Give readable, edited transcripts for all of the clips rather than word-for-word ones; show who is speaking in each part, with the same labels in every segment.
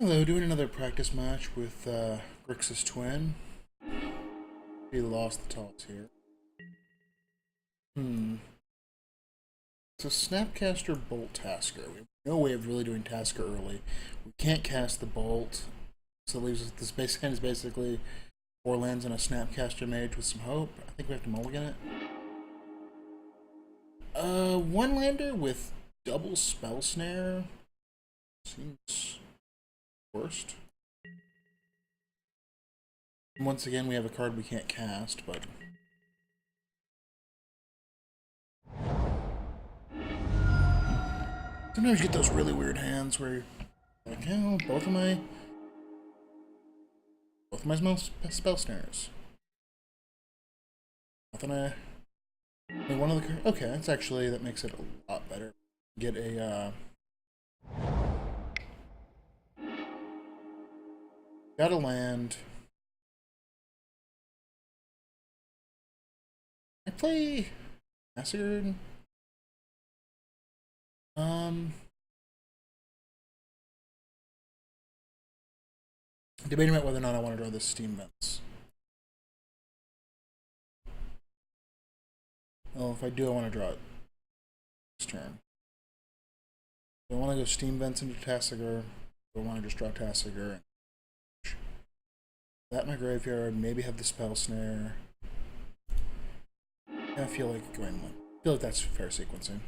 Speaker 1: Hello, doing another practice match with Grixis Twin. He lost the toss here. So Snapcaster Bolt Tasigur. We have no way of really doing Tasigur early. We can't cast the Bolt, so it leaves us this base hand is basically 4 lands and a Snapcaster Mage with some hope. I think we have to mulligan it. 1 lander with double Spell Snare seems worst. Once again, we have a card we can't cast, but sometimes you get those really weird hands where you're like, oh, both of my spell snares. Nothing. One of the cards. Okay, that's actually that makes it a lot better. Get a got a land. I play Tasigur. Debating about whether or not I want to draw the Steam Vents. Well, if I do, I want to draw it this turn. Do I want to go Steam Vents into Tasigur? Do I want to just draw Tasigur? That in my graveyard, maybe have the Spell Snare. I feel like going. I feel like that's fair sequencing.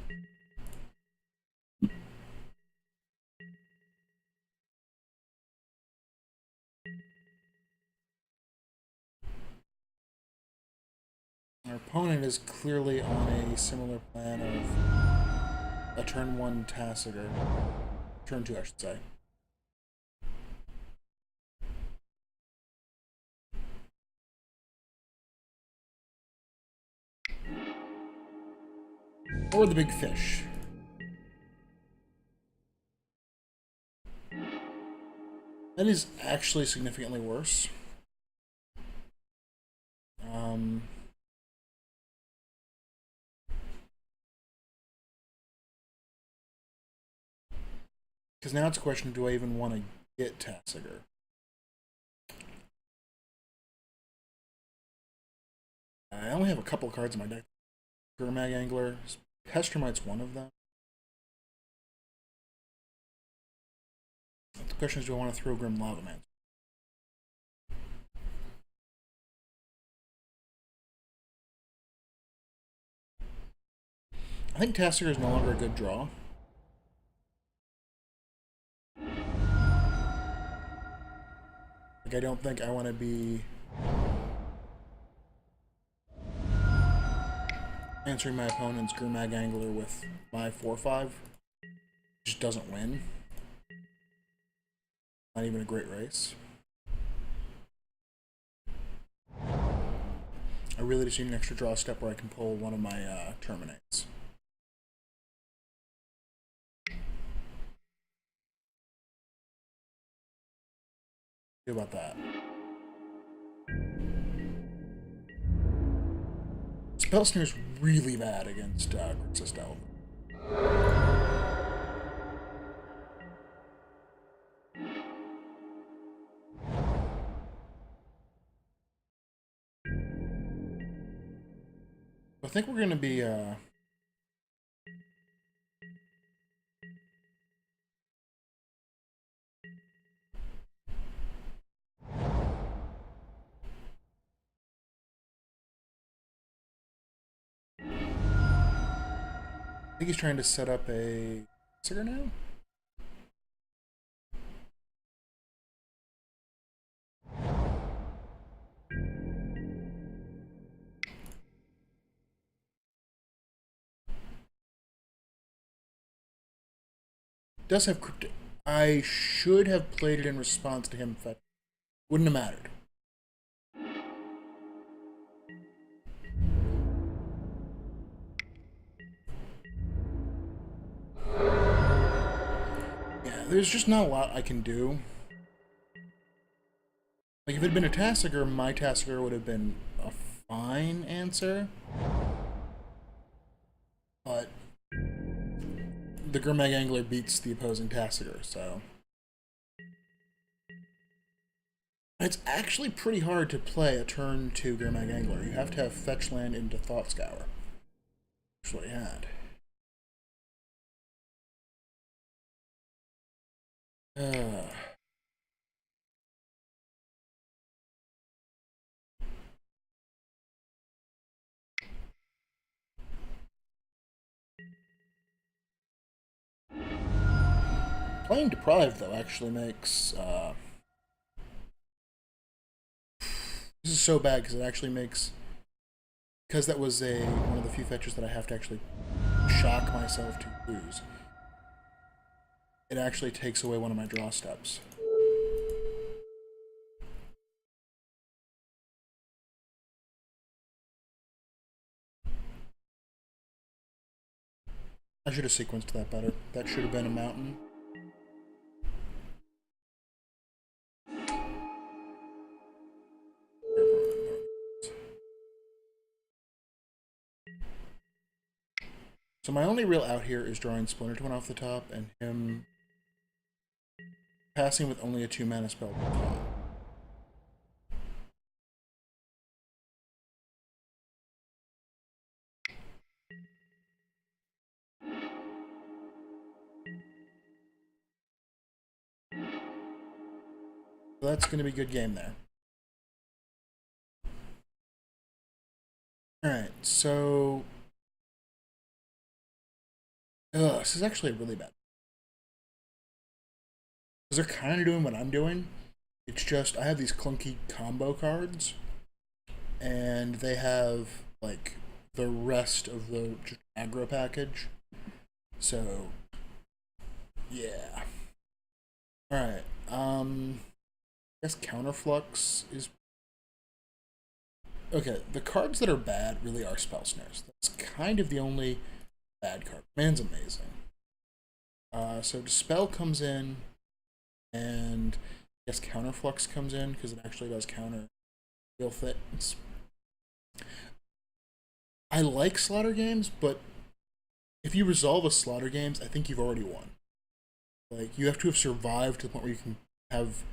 Speaker 1: Our opponent is clearly on a similar plan of a turn 1 Tasigur. Turn 2, I should say. Or the big fish. That is actually significantly worse. Because now it's a question of, do I even want to get Tasigur? I only have a couple of cards in my deck. Gurmag Angler. Pestermite's one of them. The question is, do I want to throw Grim Lavamancer? I think Tasigur is no longer a good draw. Like, I don't think I want to be answering my opponent's Gurmag Angler with my 4/5. Just doesn't win. Not even a great race. I really just need an extra draw step where I can pull one of my Terminates. What about that? Spell Snare is really bad against Grixis Delta. I think we're going to be I think he's trying to set up a Tasigur now? Does have Cryptic. I should have played it in response to him. Wouldn't have mattered. Yeah, there's just not a lot I can do. Like, if it had been a Tasigur, my Tasigur would have been a fine answer. But the Gurmag Angler beats the opposing Tasigur, so It's actually pretty hard to play a turn 2 Gurmag Angler. You have to have fetch land into Thought Scour. That's what he had. Playing Deprived, though, actually makes... this is so bad because it actually makes... Because that was one of the few fetches that I have to actually shock myself to lose. It actually takes away one of my draw steps. I should have sequenced that better. That should have been a mountain. So my only real out here is drawing Splinter Twin off the top and him passing with only a 2-mana spell at the top. So that's going to be a good game there. Alright, so... this is actually really bad. Because they're kind of doing what I'm doing. It's just, I have these clunky combo cards, and they have, like, the rest of the aggro package. So, yeah. Alright, I guess Counterflux is... Okay, the cards that are bad really are Spell Snares. That's kind of the only bad card. Man's amazing. So Dispel comes in, and I guess Counterflux comes in, because it actually does counter real things. I like Slaughter games, but if you resolve a Slaughter games, I think you've already won. Like, you have to have survived to the point where you can have...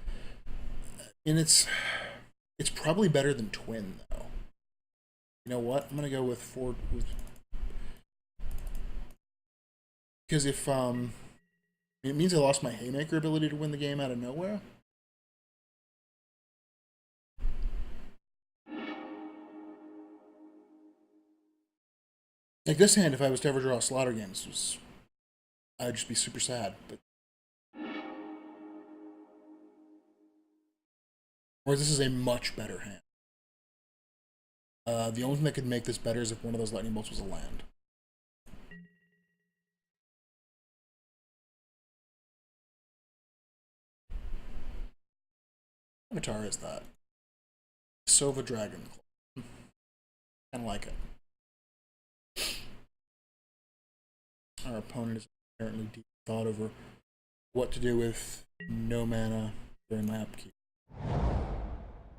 Speaker 1: And it's probably better than Twin, though. You know what? I'm going to go with 4... Because if, it means I lost my Haymaker ability to win the game out of nowhere. Like this hand, if I was to ever draw Slaughter games, I'd just be super sad. But whereas this is a much better hand. The only thing that could make this better is if one of those lightning bolts was a land. What avatar is that? Sova Dragon. Kind of like it. Our opponent is apparently deep thought over what to do with no mana during my upkeep.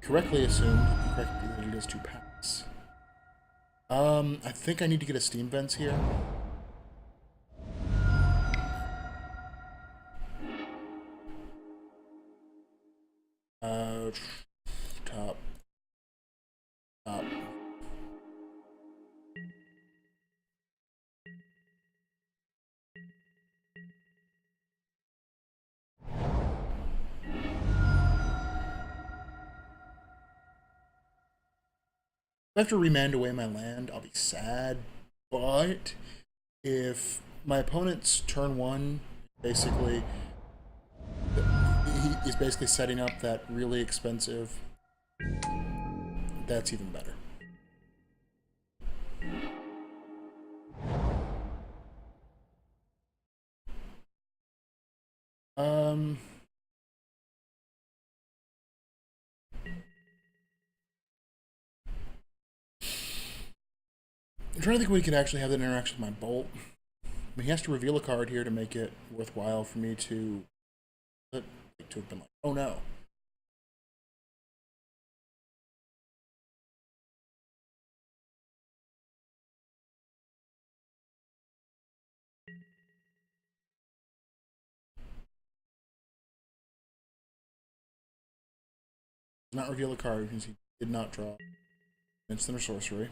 Speaker 1: Correctly assumed that it is to pass. I think I need to get a Steam Vents here. Top. If I have to remand away my land, I'll be sad. But if my opponent's turn 1 basically he is basically setting up that really expensive, that's even better. I'm trying to think we could actually have that interaction with my bolt. I mean, he has to reveal a card here to make it worthwhile for me to have been like, oh no. Not reveal a card because he did not draw instant or sorcery.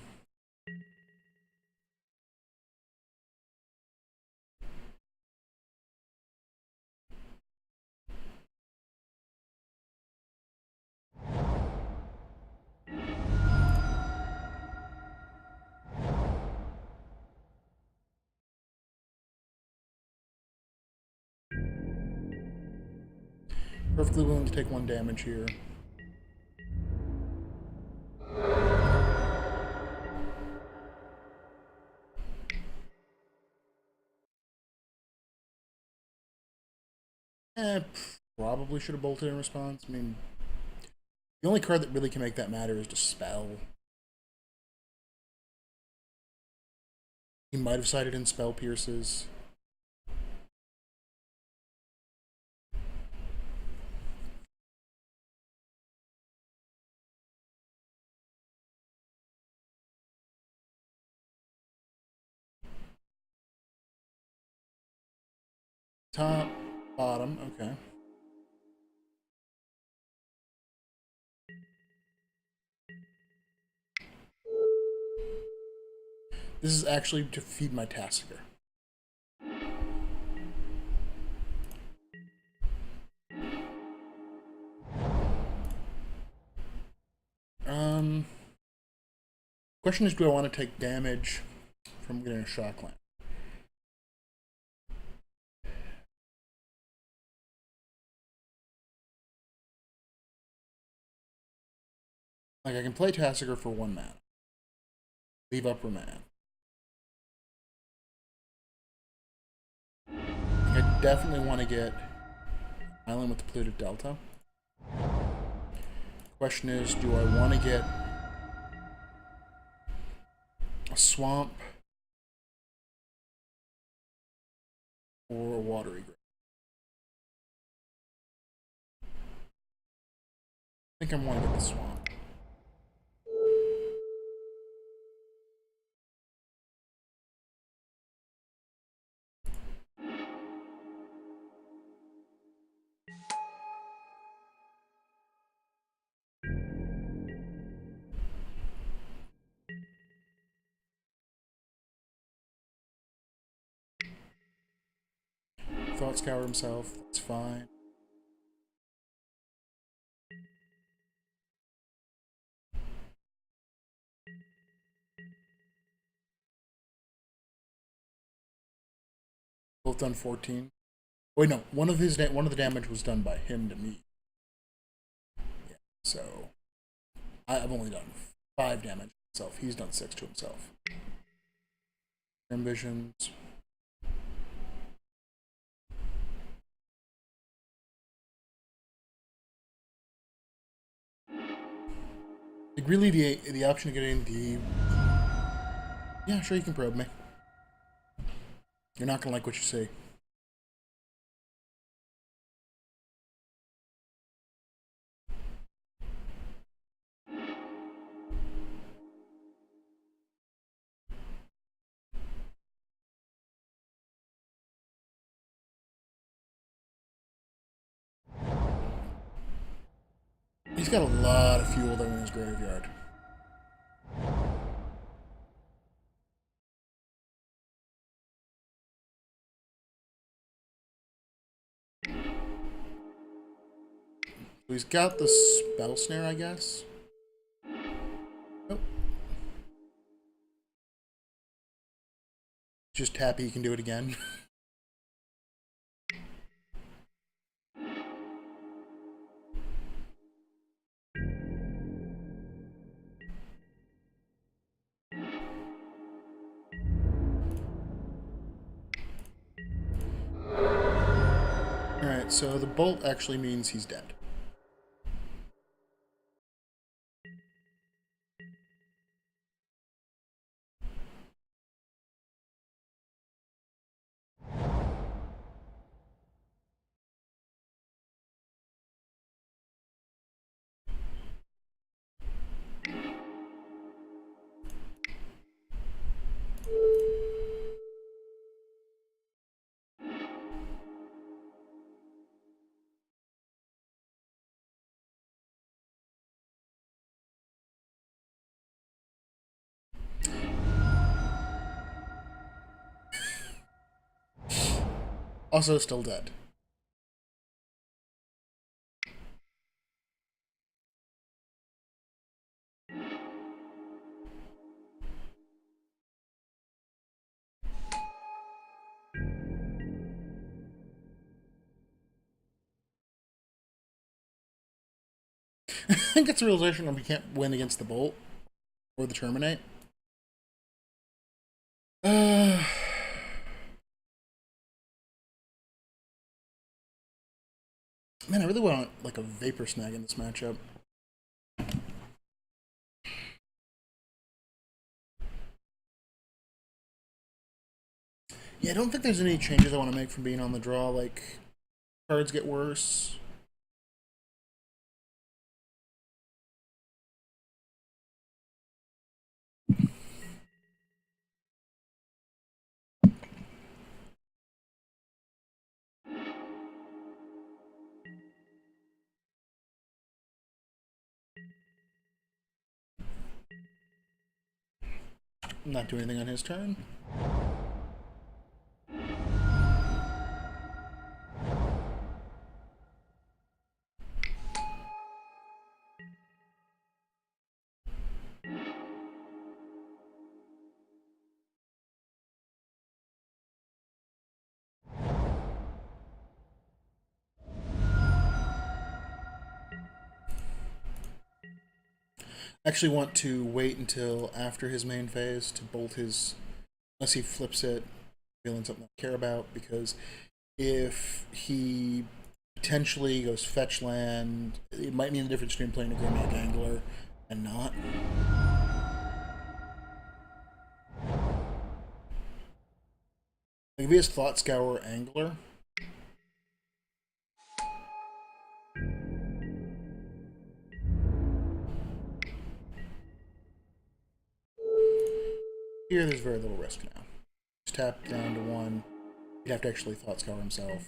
Speaker 1: Perfectly willing to take 1 damage here. Probably should have bolted in response. I mean, the only card that really can make that matter is Dispel. He might have sided in Spell Pierces. Top, bottom, okay. This is actually to feed my Tasigur. Question is, do I want to take damage from getting a Shockland? Like, I can play Tasigur for 1 mana. Leave up Remand. I definitely want to get Island with the Polluted Delta. Question is, do I want to get a Swamp or a Watery Grave? I think I want to get the Swamp. Thought Scour himself, that's fine. Both done 14. Wait, no, one of the damage was done by him to me. Yeah, so I've only done 5 damage to himself. He's done 6 to himself. Serum Visions. Like, really, the option of getting the... Yeah, sure, you can probe me. You're not gonna like what you see. He's got a lot of fuel though in his graveyard. So he's got the Spell Snare, I guess. Nope. Just happy he can do it again. Alright, so the bolt actually means he's dead. Also still dead. I think it's a realization that we can't win against the Bolt or the Terminate. Man, I really want like a Vapor Snag in this matchup. Yeah, I don't think there's any changes I want to make from being on the draw. Like, cards get worse. Not do anything on his turn. Actually want to wait until after his main phase to bolt his, unless he flips it, feeling something I care about, because if he potentially goes fetch land, it might mean the difference between playing a Grimlock Angler and not. Like if he has Thought Scour Angler, here there's very little risk now. Just tap down to 1. He'd have to actually Thought Scour himself.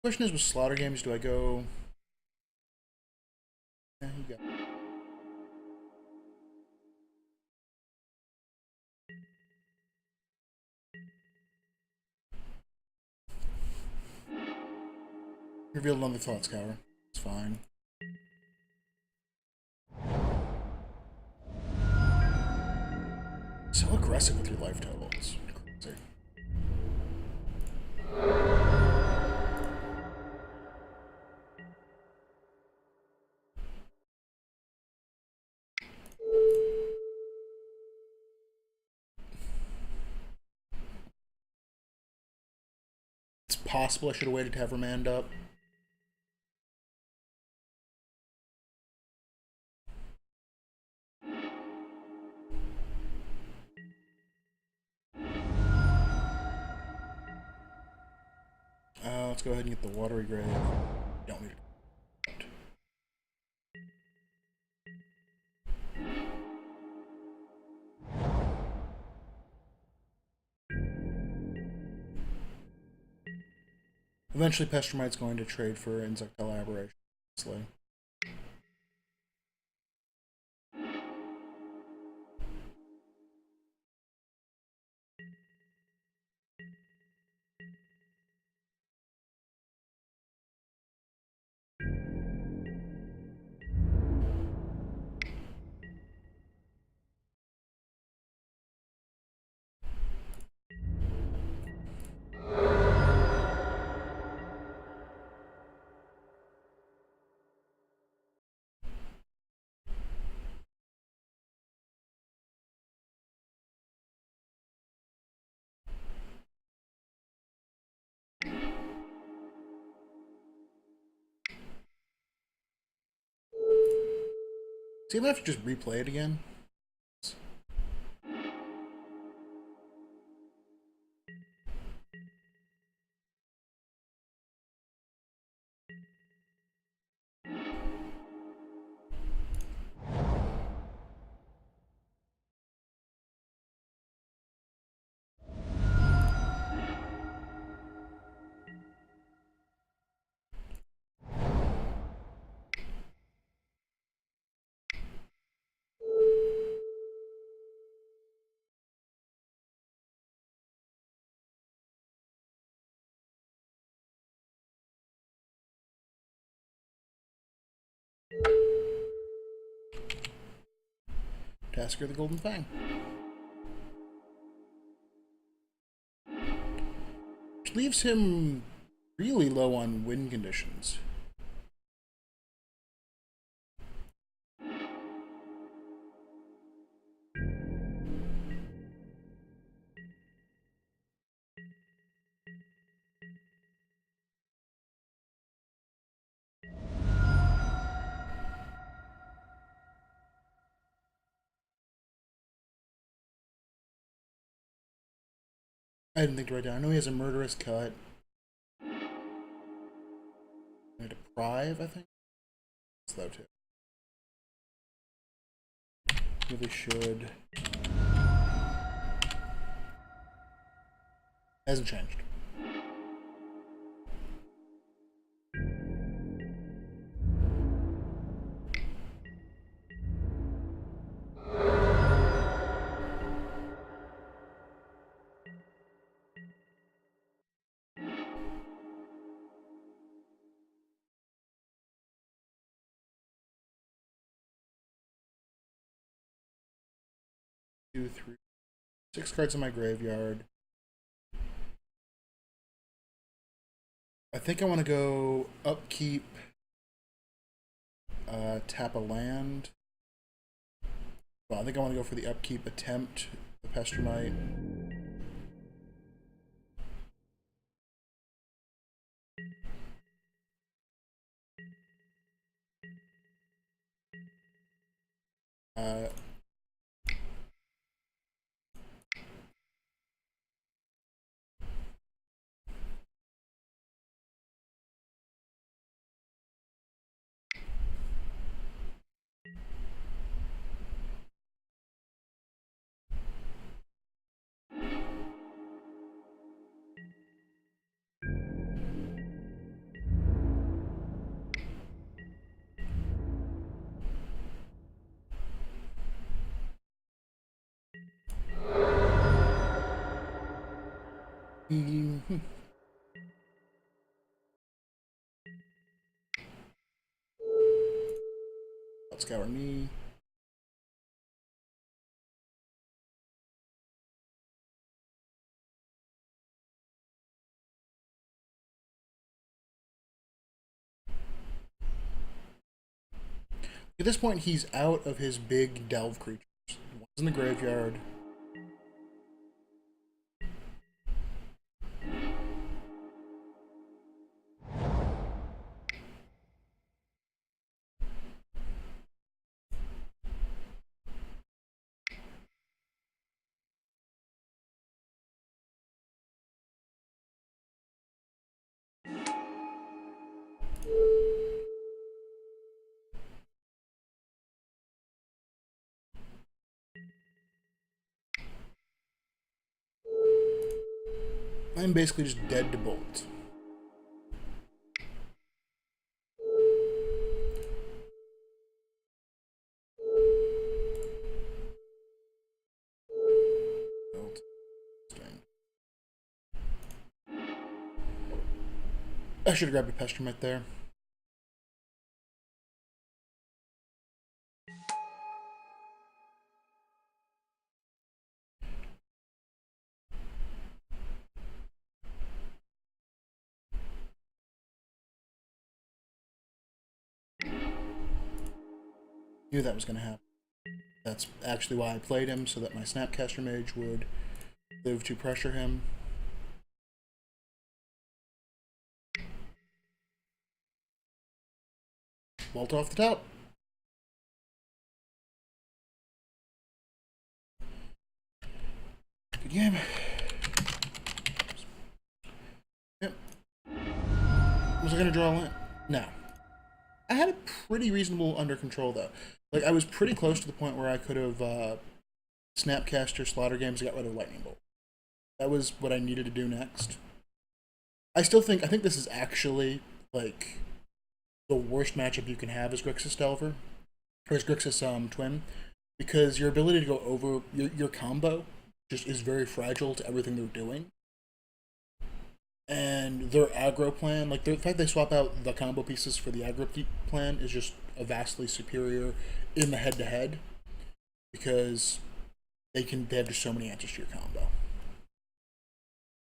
Speaker 1: Question is, with Slaughter games, do I go... Yeah, you got it. Revealed another Thought Scour. It's fine. So aggressive with your life total. It's crazy. It's possible I should have waited to have Remand up. Let's go ahead and get the Watery Grave. Don't need it. Eventually, Pestermite's going to trade for Insectile Aberration. Honestly. See, I'm gonna have to just replay it again. Tasigur the Golden Fang. Which leaves him really low on win conditions. I didn't think to write down. I know he has a murderous cut. And a deprive, I think. It's though too. Really should. Hasn't changed. Two, three, 6 cards in my graveyard. I think I want to go upkeep, tap a land. Well, I think I want to go for the upkeep, attempt the Pestermite. Thought Scour me. At this point, he's out of his big delve creatures. One's in the graveyard. I'm basically just dead to bolt. I should have grabbed a Pestermite there. Knew that was going to happen. That's actually why I played him, so that my Snapcaster Mage would live to pressure him. Bolt off the top. Good game. Yep. Was I going to draw a line? No. I had it pretty reasonable under control, though. Like, I was pretty close to the point where I could have Snapcaster Slaughter Games and got rid of Lightning Bolt. That was what I needed to do next. I think this is actually, like, the worst matchup you can have as Grixis Delver, or as Grixis Twin, because your ability to go over your combo just is very fragile to everything they're doing. And their aggro plan, like the fact they swap out the combo pieces for the aggro plan is just vastly superior in the head-to-head because they have just so many answers to your combo.